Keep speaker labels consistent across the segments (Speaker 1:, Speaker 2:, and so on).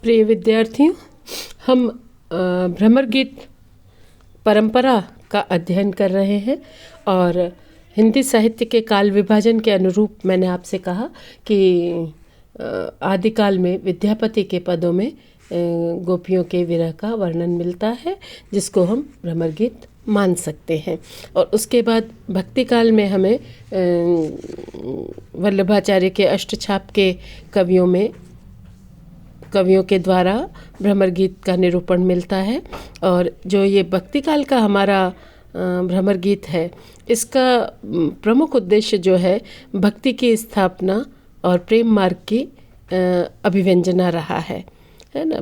Speaker 1: प्रिय विद्यार्थियों, हम भ्रमर गीत परंपरा का अध्ययन कर रहे हैं और हिंदी साहित्य के काल विभाजन के अनुरूप मैंने आपसे कहा कि आदिकाल में विद्यापति के पदों में गोपियों के विरह का वर्णन मिलता है, जिसको हम भ्रमर गीत मान सकते हैं। और उसके बाद भक्ति काल में हमें वल्लभाचार्य के अष्टछाप के कवियों के द्वारा भ्रमर गीत का निरूपण मिलता है। और जो ये भक्ति काल का हमारा भ्रमर गीत है, इसका प्रमुख उद्देश्य जो है भक्ति की स्थापना और प्रेम मार्ग की अभिव्यंजना रहा है ना।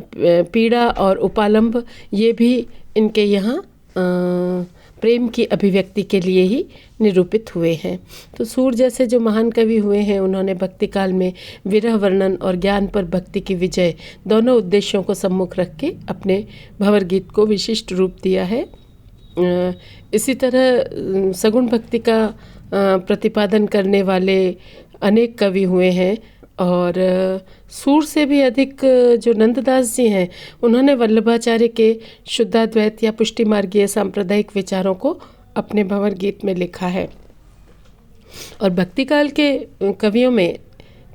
Speaker 1: पीड़ा और उपालंब ये भी इनके यहाँ प्रेम की अभिव्यक्ति के लिए ही निरूपित हुए हैं। तो सूर जैसे जो महान कवि हुए हैं, उन्होंने भक्ति काल में विरह वर्णन और ज्ञान पर भक्ति की विजय दोनों उद्देश्यों को सम्मुख रख के अपने भंवर गीत को विशिष्ट रूप दिया है। इसी तरह सगुण भक्ति का प्रतिपादन करने वाले अनेक कवि हुए हैं और सूर से भी अधिक जो नंददास जी हैं, उन्होंने वल्लभाचार्य के शुद्धाद्वैत या पुष्टि मार्गीय सांप्रदायिक विचारों को अपने भंवर गीत में लिखा है। और भक्ति काल के कवियों में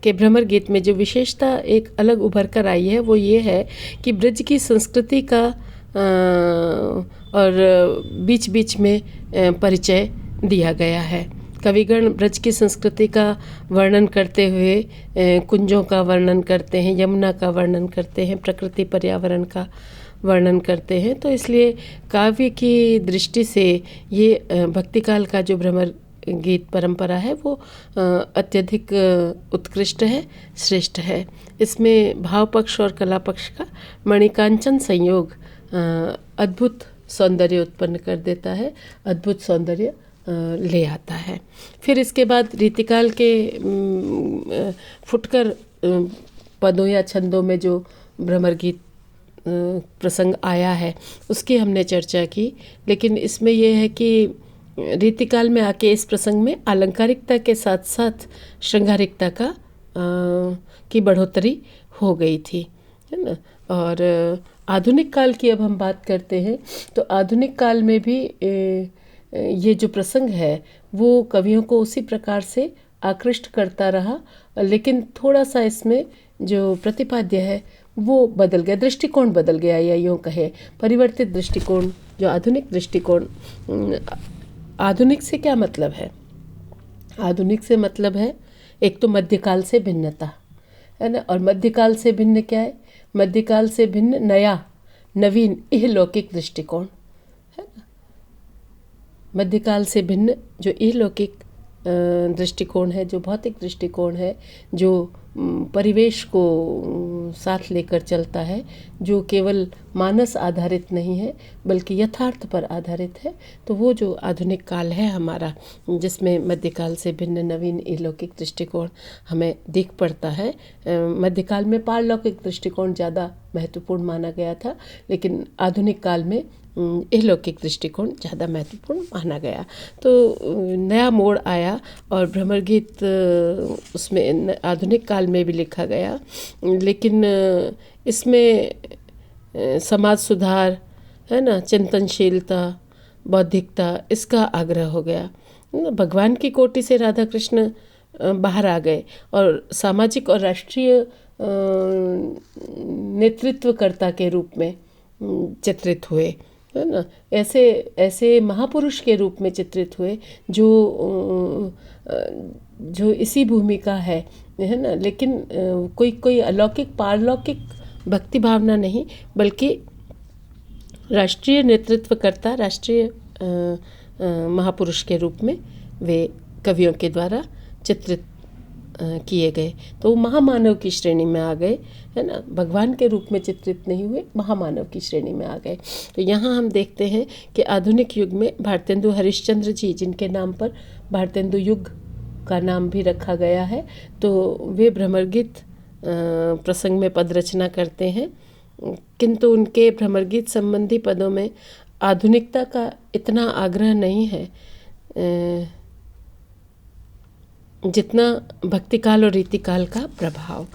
Speaker 1: के भ्रमर गीत में जो विशेषता एक अलग उभर कर आई है, वो ये है कि ब्रज की संस्कृति का और बीच बीच में परिचय दिया गया है। कविगण ब्रज की संस्कृति का वर्णन करते हुए कुंजों का वर्णन करते हैं, यमुना का वर्णन करते हैं, प्रकृति पर्यावरण का वर्णन करते हैं। तो इसलिए काव्य की दृष्टि से ये भक्ति काल का जो भ्रमर गीत परंपरा है, वो अत्यधिक उत्कृष्ट है, श्रेष्ठ है। इसमें भाव पक्ष और कला पक्ष का मणिकांचन संयोग अद्भुत सौंदर्य उत्पन्न कर देता है, अद्भुत सौंदर्य ले आता है। फिर इसके बाद रीतिकाल के फुटकर पदों या छंदों में जो भ्रमर गीत प्रसंग आया है, उसकी हमने चर्चा की। लेकिन इसमें यह है कि रीतिकाल में आके इस प्रसंग में अलंकारिकता के साथ साथ श्रृंगारिकता का की बढ़ोतरी हो गई थी, है ना। और आधुनिक काल की अब हम बात करते हैं, तो आधुनिक काल में भी ये जो प्रसंग है वो कवियों को उसी प्रकार से आकृष्ट करता रहा, लेकिन थोड़ा सा इसमें जो प्रतिपाद्य है वो बदल गया, दृष्टिकोण बदल गया, या यूँ कहे परिवर्तित दृष्टिकोण, जो आधुनिक दृष्टिकोण। आधुनिक से क्या मतलब है? आधुनिक से मतलब है एक तो मध्यकाल से भिन्नता, है ना। और मध्यकाल से भिन्न क्या है? मध्यकाल से भिन्न नया, नवीन, इहलौकिक दृष्टिकोण, है ना। मध्यकाल से भिन्न जो इहलौकिक दृष्टिकोण है, जो भौतिक दृष्टिकोण है, जो परिवेश को साथ लेकर चलता है, जो केवल मानस आधारित नहीं है बल्कि यथार्थ पर आधारित है, तो वो जो आधुनिक काल है हमारा, जिसमें मध्यकाल से भिन्न नवीन इहलौकिक दृष्टिकोण हमें दिख पड़ता है। मध्यकाल में पारलौकिक दृष्टिकोण ज़्यादा महत्वपूर्ण माना गया था, लेकिन आधुनिक काल में इहलौकिक दृष्टिकोण ज़्यादा महत्वपूर्ण माना गया। तो नया मोड़ आया और भ्रमर गीत उसमें आधुनिक काल में भी लिखा गया, लेकिन इसमें समाज सुधार, है ना, चिंतनशीलता, बौद्धिकता, इसका आग्रह हो गया। भगवान की कोटि से राधा कृष्ण बाहर आ गए और सामाजिक और राष्ट्रीय नेतृत्वकर्ता के रूप में चित्रित हुए, है ना। ऐसे महापुरुष के रूप में चित्रित हुए जो इसी भूमि का है ना। लेकिन कोई अलौकिक पारलौकिक भक्ति भावना नहीं, बल्कि राष्ट्रीय नेतृत्वकर्ता, राष्ट्रीय महापुरुष के रूप में वे कवियों के द्वारा चित्रित किए गए। तो वो महामानव की श्रेणी में आ गए, है ना। भगवान के रूप में चित्रित नहीं हुए, महामानव की श्रेणी में आ गए। तो यहाँ हम देखते हैं कि आधुनिक युग में भारतेंदु हरिश्चंद्र जी, जिनके नाम पर भारतेंदु युग का नाम भी रखा गया है, तो वे भ्रमर गीत प्रसंग में पद रचना करते हैं, किंतु उनके भ्रमर गीत संबंधी पदों में आधुनिकता का इतना आग्रह नहीं है जितना भक्तिकाल और रीतिकाल का प्रभाव।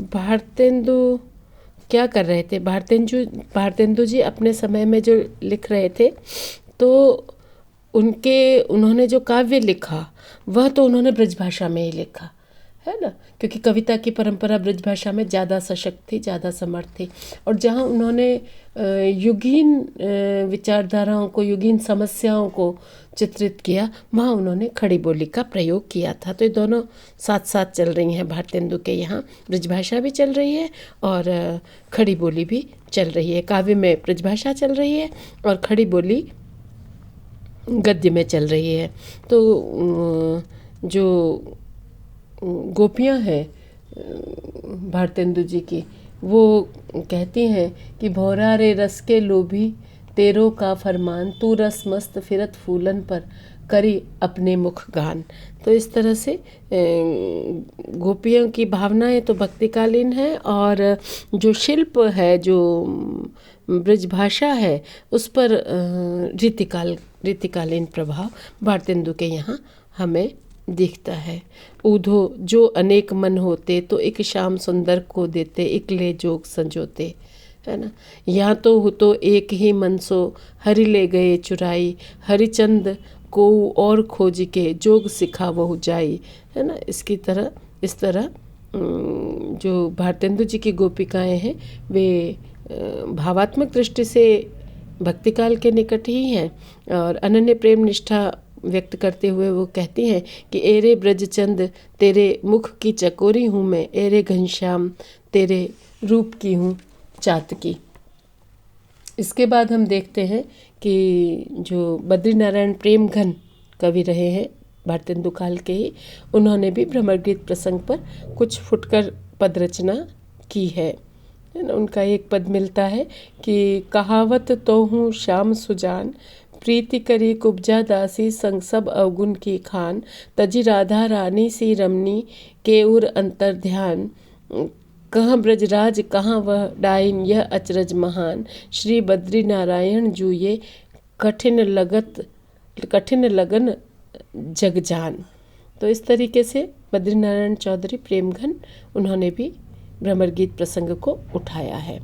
Speaker 1: भारतेंदु क्या कर रहे थे। भारतेंदु जी अपने समय में जो लिख रहे थे, तो उन्होंने जो काव्य लिखा वह तो उन्होंने ब्रजभाषा में ही लिखा है ना, क्योंकि कविता की परंपरा ब्रजभाषा में ज़्यादा सशक्त थी, ज़्यादा समर्थ थी। और जहाँ उन्होंने युगीन विचारधाराओं को, युगीन समस्याओं को चित्रित किया, वहाँ उन्होंने खड़ी बोली का प्रयोग किया था। तो ये दोनों साथ साथ चल रही हैं भारतेंदु के यहाँ। ब्रजभाषा भी चल रही है और खड़ी बोली भी चल रही है। काव्य में ब्रजभाषा चल रही है और खड़ी बोली गद्य में चल रही है। तो जो गोपियाँ हैं भारतेंदु जी की, वो कहती हैं कि भौरा रे रस के लोभी तेरो का फरमान, तू रस मस्त फिरत फूलन पर करी अपने मुख गान। तो इस तरह से गोपियों की भावनाएं तो भक्तिकालीन है, और जो शिल्प है, जो ब्रजभाषा है, उस पर रीतिकालीन प्रभाव भारतेंदु के यहाँ हमें दिखता है। ऊधो जो अनेक मन होते, तो एक शाम सुंदर को देते, इकले जोग संजोते, है ना। यहाँ तो एक ही मन सो, हरि ले गए चुराई, हरिचंद को और खोज के, जोग सिखा वहु जाई, है ना। इस तरह जो भारतेंदु जी की गोपिकाएं हैं, वे भावात्मक दृष्टि से भक्तिकाल के निकट ही हैं, और अनन्य प्रेम निष्ठा व्यक्त करते हुए वो कहती हैं कि एरे ब्रजचंद तेरे मुख की चकोरी हूँ मैं, एरे घनश्याम तेरे रूप की हूँ चातकी। इसके बाद हम देखते हैं कि जो बद्रीनारायण प्रेम घन कवि रहे हैं भारतेंदु काल के ही, उन्होंने भी भ्रमर गीत प्रसंग पर कुछ फुटकर पद रचना की है ना। उनका एक पद मिलता है कि कहावत तो हूँ श्याम सुजान, प्रीति करी कुब्जा दासी, संग सब अवगुण की खान, तजी राधा रानी सी रमनी के उर अंतर ध्यान, कहाँ ब्रजराज कहाँ वह डाइन, यह अचरज महान, श्री बद्री नारायण जू ये कठिन लगन जग जान। तो इस तरीके से बद्रीनारायण चौधरी प्रेमघन, उन्होंने भी भ्रमर गीत प्रसंग को उठाया है।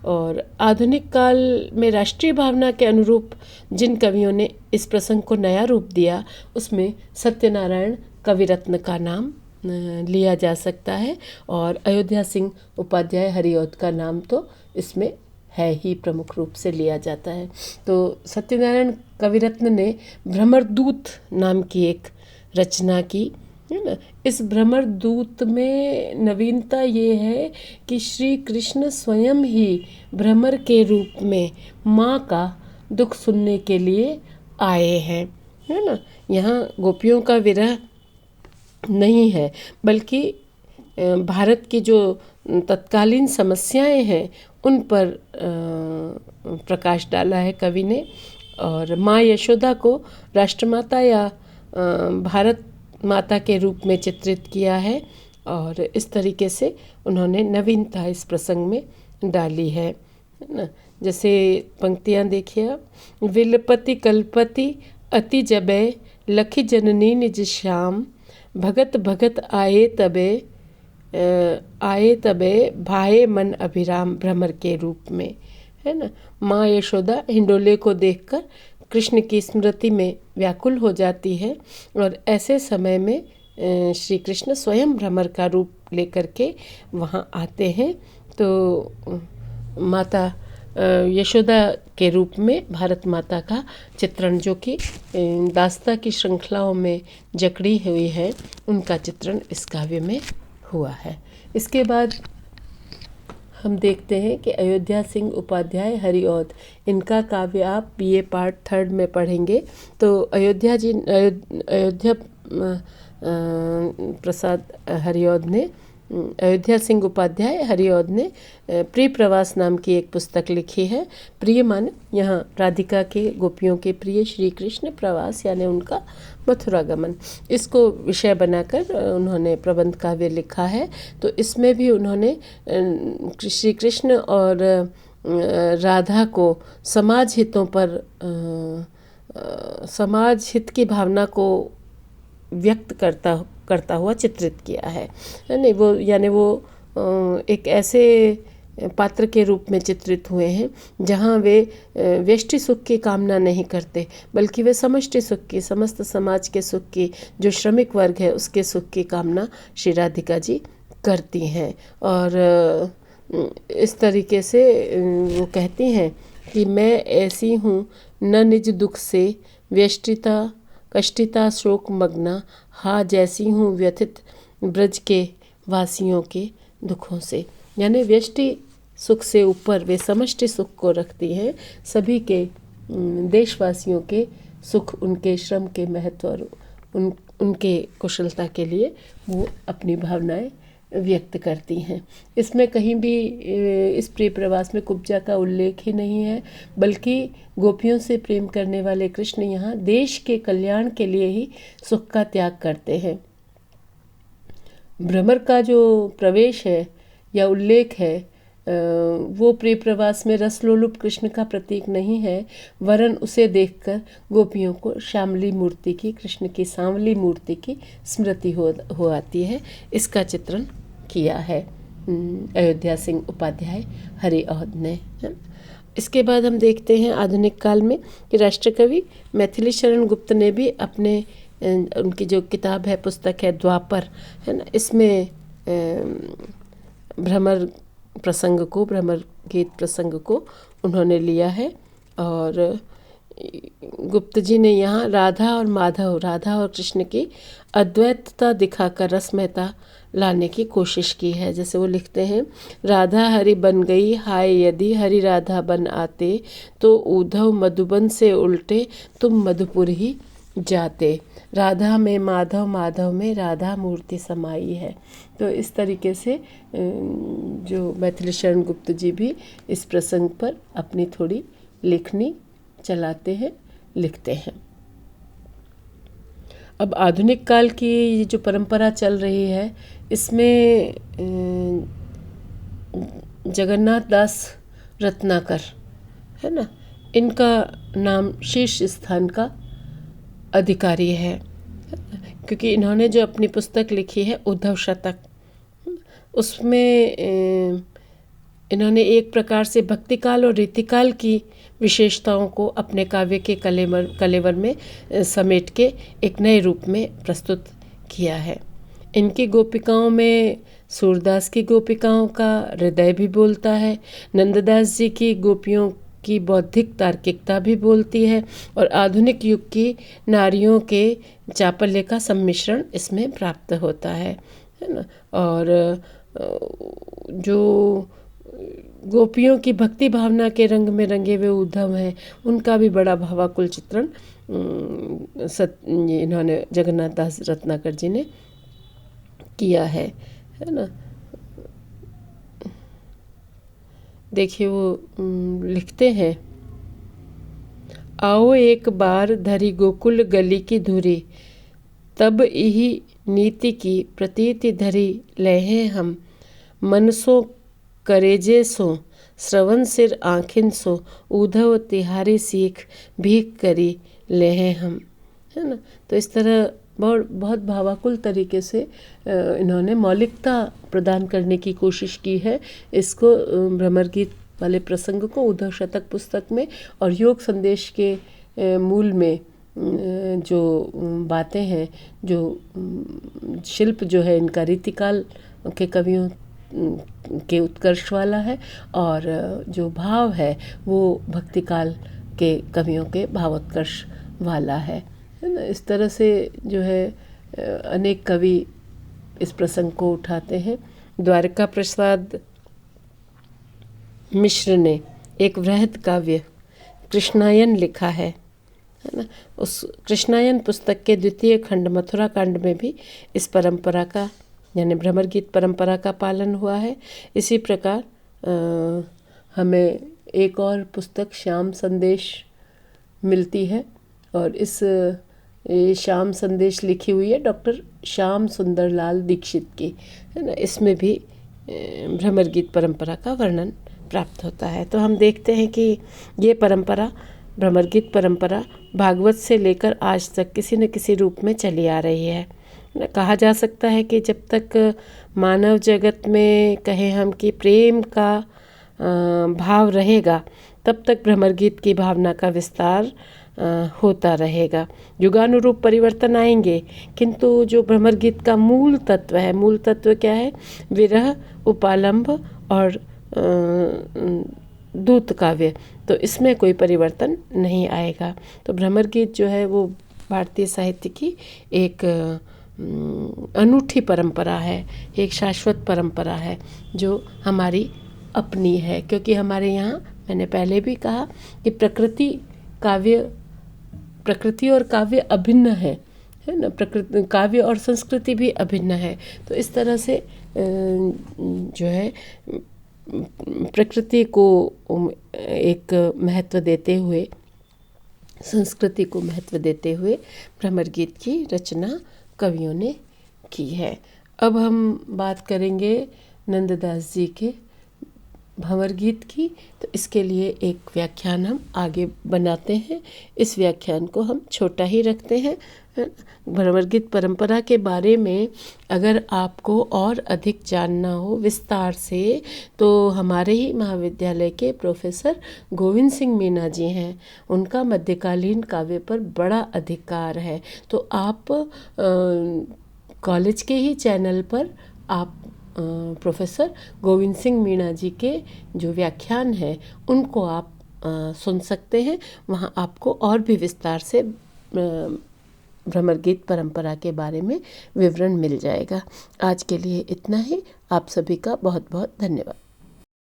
Speaker 1: और आधुनिक काल में राष्ट्रीय भावना के अनुरूप जिन कवियों ने इस प्रसंग को नया रूप दिया, उसमें सत्यनारायण कविरत्न का नाम लिया जा सकता है, और अयोध्या सिंह उपाध्याय हरिऔध का नाम तो इसमें है ही, प्रमुख रूप से लिया जाता है। तो सत्यनारायण कविरत्न ने भ्रमरदूत नाम की एक रचना की, है ना। इस भ्रमर दूत में नवीनता ये है कि श्री कृष्ण स्वयं ही भ्रमर के रूप में माँ का दुख सुनने के लिए आए हैं, है ना। यहाँ गोपियों का विरह नहीं है, बल्कि भारत की जो तत्कालीन समस्याएं हैं उन पर प्रकाश डाला है कवि ने। और माँ यशोदा को राष्ट्रमाता या भारत माता के रूप में चित्रित किया है, और इस तरीके से उन्होंने नवीनता इस प्रसंग में डाली है ना। जैसे पंक्तियाँ देखिए, विलपति कलपति अति जबे, लखी जननी निज श्याम, भगत भगत आए तबे भाए मन अभिराम, भ्रमर के रूप में, है ना। माँ यशोदा हिंडोले को देखकर कृष्ण की स्मृति में व्याकुल हो जाती है, और ऐसे समय में श्री कृष्ण स्वयं भ्रमर का रूप लेकर के वहाँ आते हैं। तो माता यशोदा के रूप में भारत माता का चित्रण, जो कि दास्ता की श्रृंखलाओं में जकड़ी हुई है, उनका चित्रण इस काव्य में हुआ है। इसके बाद हम देखते हैं कि अयोध्या सिंह उपाध्याय हरिऔध, इनका काव्य आप BA पार्ट 3 में पढ़ेंगे। तो अयोध्या प्रसाद हरिऔध ने, अयोध्या सिंह उपाध्याय हरिऔध ने प्रिय प्रवास नाम की एक पुस्तक लिखी है। प्रिय मान यहाँ राधिका के, गोपियों के प्रिय श्री कृष्ण प्रवास, यानी उनका मथुरा गमन, इसको विषय बनाकर उन्होंने प्रबंध काव्य लिखा है। तो इसमें भी उन्होंने श्री कृष्ण और राधा को समाज हितों पर, समाज हित की भावना को व्यक्त करता हुआ चित्रित किया है। नहीं वो, यानी वो एक ऐसे पात्र के रूप में चित्रित हुए हैं जहाँ वे व्यष्टि सुख की कामना नहीं करते, बल्कि वे समष्टि सुख की, समस्त समाज के सुख की, जो श्रमिक वर्ग है उसके सुख की कामना श्री राधिका जी करती हैं। और इस तरीके से वो कहती हैं कि मैं ऐसी हूँ न निज दुख से व्यष्टिता कष्टिता शोक मग्ना, हा जैसी हूँ व्यथित ब्रज के वासियों के दुखों से। यानी व्यष्टि सुख से ऊपर वे समष्टि सुख को रखती हैं, सभी के देशवासियों के सुख, उनके श्रम के महत्व और उनके कुशलता के लिए वो अपनी भावनाएं व्यक्त करती हैं। इसमें कहीं भी इस प्रिय प्रवास में कुब्जा का उल्लेख ही नहीं है, बल्कि गोपियों से प्रेम करने वाले कृष्ण यहाँ देश के कल्याण के लिए ही सुख का त्याग करते हैं। भ्रमर का जो प्रवेश है या उल्लेख है वो प्रिय प्रवास में रसलोलुप कृष्ण का प्रतीक नहीं है, वरन उसे देखकर गोपियों को श्यामली मूर्ति की, कृष्ण की सांवली मूर्ति की स्मृति हो आती है। इसका चित्रण किया है अयोध्या सिंह उपाध्याय हरि अवध ने। इसके बाद हम देखते हैं आधुनिक काल में कि राष्ट्रकवि मैथिली शरण गुप्त ने भी अपने उनकी जो किताब है, पुस्तक है द्वापर, है ना, इसमें भ्रमर प्रसंग को, भ्रमर गीत प्रसंग को उन्होंने लिया है। और गुप्त जी ने यहाँ राधा और माधव, राधा और कृष्ण की अद्वैतता दिखाकर रसमयता लाने की कोशिश की है। जैसे वो लिखते हैं, राधा हरि बन गई हाय यदि हरि राधा बन आते, तो उद्धव मधुबन से उल्टे तुम मधुपुर ही जाते। राधा में माधव, माधव में राधा मूर्ति समाई है। तो इस तरीके से जो मैथिली शरण गुप्त जी भी इस प्रसंग पर अपनी थोड़ी लेखनी चलाते हैं, लिखते हैं। अब आधुनिक काल की जो परंपरा चल रही है, इसमें जगन्नाथ दास रत्नाकर, है ना, इनका नाम शीर्ष स्थान का अधिकारी है, क्योंकि इन्होंने जो अपनी पुस्तक लिखी है उद्धव शतक, उसमें इन्होंने एक प्रकार से भक्तिकाल और रीतिकाल की विशेषताओं को अपने काव्य के कलेवर में समेट के एक नए रूप में प्रस्तुत किया है। इनकी गोपिकाओं में सूरदास की गोपिकाओं का हृदय भी बोलता है, नंददास जी की गोपियों की बौद्धिक तार्किकता भी बोलती है, और आधुनिक युग की नारियों के चापल्य का सम्मिश्रण इसमें प्राप्त होता है ना। और जो गोपियों की भक्ति भावना के रंग में रंगे हुए उद्धव हैं, उनका भी बड़ा भावाकुल चित्रण इन्होंने जगन्नाथ दास रत्नाकर जी ने किया है ना। देखिए वो लिखते हैं, आओ एक बार धरी गोकुल गली की धुरी, तब यही नीति की प्रतीति धरी लहे हम, मन सो करेजे सो श्रवण सिर आँखिन सो, उद्धव तिहारी सीख भीख करी लहे हम, है ना। तो इस तरह बहुत भावाकुल तरीके से इन्होंने मौलिकता प्रदान करने की कोशिश की है। इसको भ्रमर गीत वाले प्रसंग को उद्धव शतक पुस्तक में और योग संदेश के मूल में जो बातें हैं, जो शिल्प जो है इनका रीतिकाल के कवियों के उत्कर्ष वाला है, और जो भाव है वो भक्तिकाल के कवियों के भावोत्कर्ष वाला है ना। इस तरह से जो है अनेक कवि इस प्रसंग को उठाते हैं। द्वारका प्रसाद मिश्र ने एक वृहद काव्य कृष्णायन लिखा है ना। उस कृष्णायन पुस्तक के द्वितीय खंड मथुरा कांड में भी इस परंपरा का, यानी भ्रमर गीत परंपरा का पालन हुआ है। इसी प्रकार हमें एक और पुस्तक श्याम संदेश मिलती है, और इस श्याम संदेश लिखी हुई है डॉक्टर श्याम सुंदर लाल दीक्षित की, है ना। इसमें भी भ्रमर गीत परंपरा का वर्णन प्राप्त होता है। तो हम देखते हैं कि ये परंपरा, भ्रमर गीत परंपरा भागवत से लेकर आज तक किसी न किसी रूप में चली आ रही है। कहा जा सकता है कि जब तक मानव जगत में कहें हम कि प्रेम का भाव रहेगा, तब तक भ्रमर गीत की भावना का विस्तार होता रहेगा। युगानुरूप परिवर्तन आएंगे, किंतु जो भ्रमर गीत का मूल तत्व है, मूल तत्व क्या है? विरह, उपालंभ और दूत काव्य, तो इसमें कोई परिवर्तन नहीं आएगा। तो भ्रमर गीत जो है वो भारतीय साहित्य की एक अनूठी परंपरा है, एक शाश्वत परंपरा है जो हमारी अपनी है। क्योंकि हमारे यहाँ, मैंने पहले भी कहा कि प्रकृति और काव्य अभिन्न है ना, प्रकृति, काव्य और संस्कृति भी अभिन्न है। तो इस तरह से जो है प्रकृति को एक महत्व देते हुए, संस्कृति को महत्व देते हुए भ्रमर गीत की रचना कवियों ने की है। अब हम बात करेंगे नंददास जी के भंवर गीत की। तो इसके लिए एक व्याख्यान हम आगे बनाते हैं। इस व्याख्यान को हम छोटा ही रखते हैं। भंवर गीत परंपरा के बारे में अगर आपको और अधिक जानना हो विस्तार से, तो हमारे ही महाविद्यालय के प्रोफेसर गोविंद सिंह मीना जी हैं। उनका मध्यकालीन काव्य पर बड़ा अधिकार है। तो आप कॉलेज के ही चैनल पर आप प्रोफेसर गोविंद सिंह मीणा जी के जो व्याख्यान हैं उनको आप सुन सकते हैं। वहाँ आपको और भी विस्तार से भ्रमर गीत परंपरा के बारे में विवरण मिल जाएगा। आज के लिए इतना ही। आप सभी का बहुत बहुत धन्यवाद।